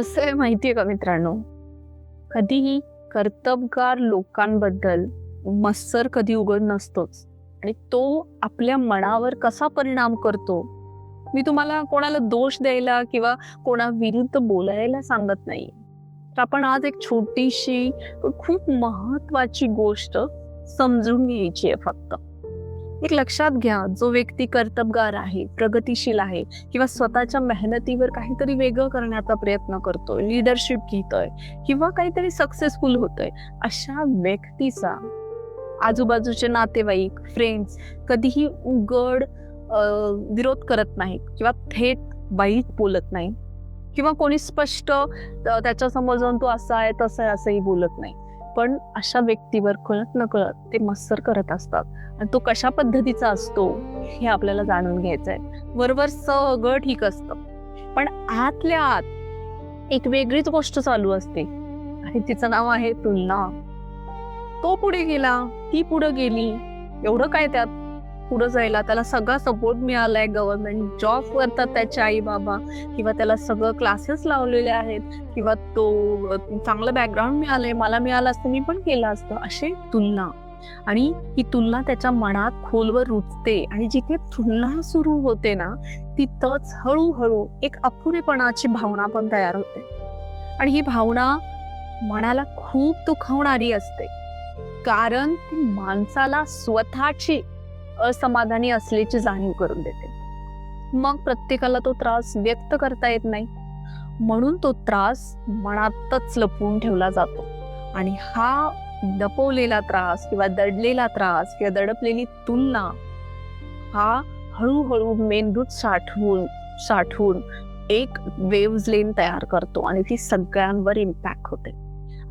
कसं आहे माहितीये का मित्रांनो, कधीही कर्तबगार लोकांबद्दल मत्सर कधी उघड नसतोच आणि तो आपल्या मनावर कसा परिणाम करतो. मी तुम्हाला कोणाला दोष द्यायला किंवा कोणाविरुद्ध बोलायला सांगत नाही, तर आपण आज एक छोटीशी खूप महत्वाची गोष्ट समजून घ्यायची आहे. फक्त एक लक्षात घ्या, जो व्यक्ती कर्तबगार आहे, प्रगतिशील आहे किंवा स्वतःच्या मेहनतीवर काहीतरी वेगळं करण्याचा प्रयत्न करतोय, लीडरशिप घेतोय किंवा काहीतरी सक्सेसफुल होतोय, अशा व्यक्तीचा आजूबाजूचे नातेवाईक, फ्रेंड्स कधीही उघड विरोध करत नाही किंवा थेट वाईट बोलत नाही किंवा कोणी स्पष्ट त्याच्या समोर जाऊन तो असा आहे तसं आहे असंही बोलत नाही. पण अशा व्यक्तीवर कळत नकळत ते मत्सर करत असतात आणि तो कशा पद्धतीचा असतो हे आपल्याला जाणून घ्यायचंय. वरवर सगळं ठीक असतं, पण आतल्या आत एक वेगळीच गोष्ट चालू असते आणि तिचं नाव आहे तुलना. तो पुढे गेला, ती पुढे गेली, एवढं काय त्यात पुढे जायला? त्याला सगळा सपोर्ट मिळालाय, गव्हर्नमेंट जॉब करतात त्याचे आई बाबा किंवा त्याला सगळं क्लासेस लावलेले आहेत किंवा तो चांगलं बॅकग्राऊंड मिळालंय, मला मिळालं असतं मी पण केलं असतं. अशी तुलना, आणि ही तुलना त्याच्या मनात खोलवर रुजते आणि जिथे तुलना सुरू होते ना, तिथंच हळूहळू एक अपुरेपणाची भावना पण तयार होते आणि ही भावना मनाला खूप दुखावणारी असते, कारण ती माणसाला स्वतःची असमाधानी असल्याची जाणीव करून देते. मग प्रत्येकाला तो त्रास व्यक्त करता येत नाही, म्हणून तो त्रास मनातच लपवून ठेवला जातो आणि हा दपवलेला त्रास किंवा दडलेला त्रास किंवा दडपलेली तुलना हा हळूहळू मेंदूत साठवून एक वेव्ज लेन तयार करतो आणि ती सगळ्यांवर इम्पॅक्ट होते.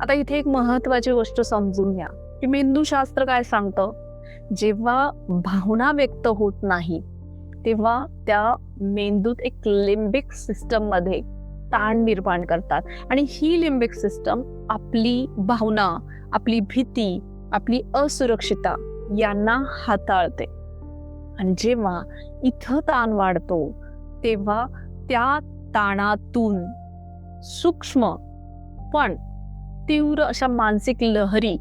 आता इथे एक महत्वाची गोष्ट समजून घ्या की मेंदूशास्त्र काय सांगतं. जेव्हा भावना व्यक्त होत नाही तेव्हा त्या मेंदूत एक लिंबिक सिस्टम मध्ये ताण निर्माण करतात आणि ही लिंबिक सिस्टम आपली भावना, आपली भीती, आपली असुरक्षितता यांना हाताळते. आणि जेव्हा इथं ताण वाढतो तेव्हा त्या ताणातून सूक्ष्म पण तीव्र अशा मानसिक लहरी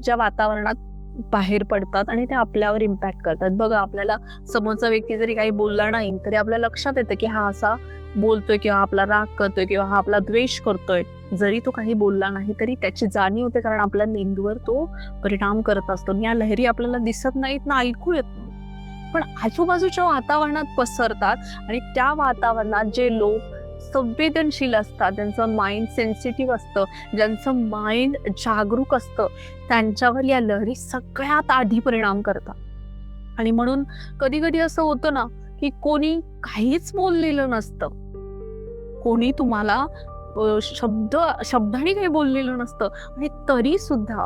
ज्या वातावरणात बाहेर पडतात आणि ते आपल्यावर इम्पॅक्ट करतात. बघा, आपल्याला समोरचा व्यक्ती जरी काही बोलला नाही तरी आपल्या लक्षात येतं की हा असा बोलतोय किंवा आपला राग करतोय किंवा हा आपला द्वेष करतोय. जरी तो काही बोलला नाही तरी त्याची जाणीव होते, कारण आपल्या मेंदूवर तो परिणाम करत असतो. या लहरी आपल्याला दिसत नाहीत ना ऐकू येत नाही, पण आजूबाजूच्या वातावरणात पसरतात आणि त्या वातावरणात जे लोक संवेदनशील असतात, ज्यांचं माइंड सेन्सिटिव्ह असतं, ज्यांचं माइंड जागरूक असतं, त्यांच्यावर या लहरी सगळ्यात आधी परिणाम करतात. आणि म्हणून कधी कधी असं होतं ना की कोणी काहीच बोललेलं नसतं, कोणी तुम्हाला शब्दाने काही बोललेलं नसतं आणि तरी सुद्धा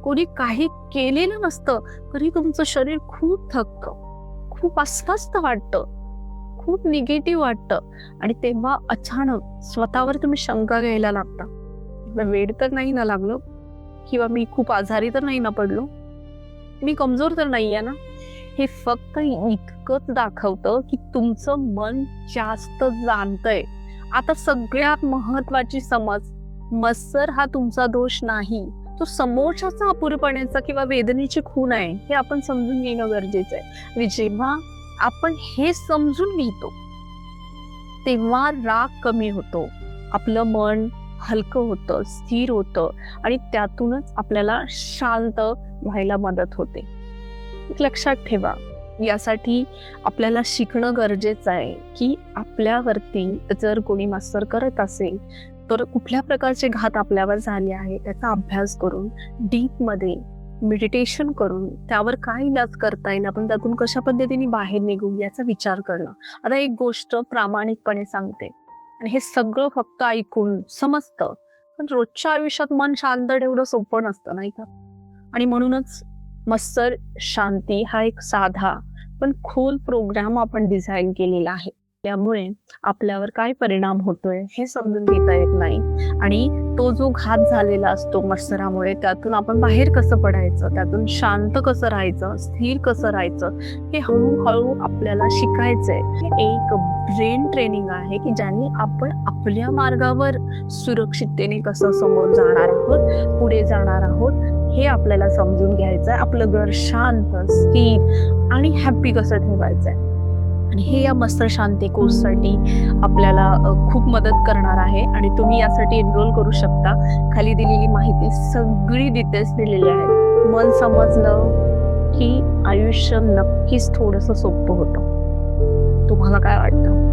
कोणी काही केलेलं नसतं तरी तुमचं शरीर खूप थकतं, खूप अस्वस्थ वाटतं, खूप निगेटिव्ह वाटतं आणि तेव्हा अचानक स्वतःवर तुम्ही शंका घ्यायला लागता. वेड तर नाही ना लागलो, किंवा मी खूप आजारी तर नाही ना पडलो, मी कमजोर तर नाही आहे ना. हे फक्त इतकंच दाखवतं की तुमचं मन जास्त जाणतंय. आता सगळ्यात महत्वाची समज, मत्सर हा तुमचा दोष नाही, तो समोरच्याचा अपुरेपणाचा किंवा वेदनेची खूण आहे, हे आपण समजून घेणं गरजेचं आहे. आणि जेव्हा आपण हे समजून घेतो तेव्हा राग कमी होतो, आपलं मन हलकं होतं, स्थिर होतं आणि त्यातूनच आपल्याला शांत व्हायला मदत होते. लक्षात ठेवा, यासाठी आपल्याला शिकणं गरजेचं आहे की आपल्यावरती जर कोणी मत्सर करत असेल तर कुठल्या प्रकारचे घात आपल्यावर झाले आहे त्याचा अभ्यास करून, डीप मध्ये मेडिटेशन करून त्यावर काय इलाज करता येईल, आपण त्यातून कशा पद्धतीने बाहेर निघू याचा विचार करणं. आता एक गोष्ट प्रामाणिकपणे सांगते, आणि हे सगळं फक्त ऐकून समजतं, पण रोजच्या आयुष्यात मन शांत ठेवणं सोपं नसतं, नाही का? आणि म्हणूनच मत्सर शांती हा एक साधा पण खोल प्रोग्राम आपण डिझाईन केलेला आहे. त्यामुळे आपल्यावर काय परिणाम होतोय हे समजून घेता येत नाही आणि तो जो घात झालेला असतो मत्सरामुळे त्यातून आपण बाहेर कसं पडायचं, त्यातून शांत कसं राहायचं, स्थिर कसं राहायचं, हे हळूहळू आपल्याला शिकायचंय. एक ब्रेन ट्रेनिंग आहे की ज्यांनी आपण आपल्या मार्गावर सुरक्षिततेने कसं समोर जाणार आहोत, पुढे जाणार आहोत, हे आपल्याला समजून घ्यायचं आहे. आपलं घर शांत, स्थिर आणि हॅप्पी कसं ठेवायचं आहे. आणि हे या मस्त शांती कोर्ससाठी आपल्याला खूप मदत करणार आहे. आणि तुम्ही यासाठी एनरोल करू शकता. खाली दिलेली माहिती सगळी डिटेल्स दिलेली आहेत. मन समजलं की आयुष्य नक्कीच थोडंसं सोपं होतं. तुम्हाला काय वाटतं?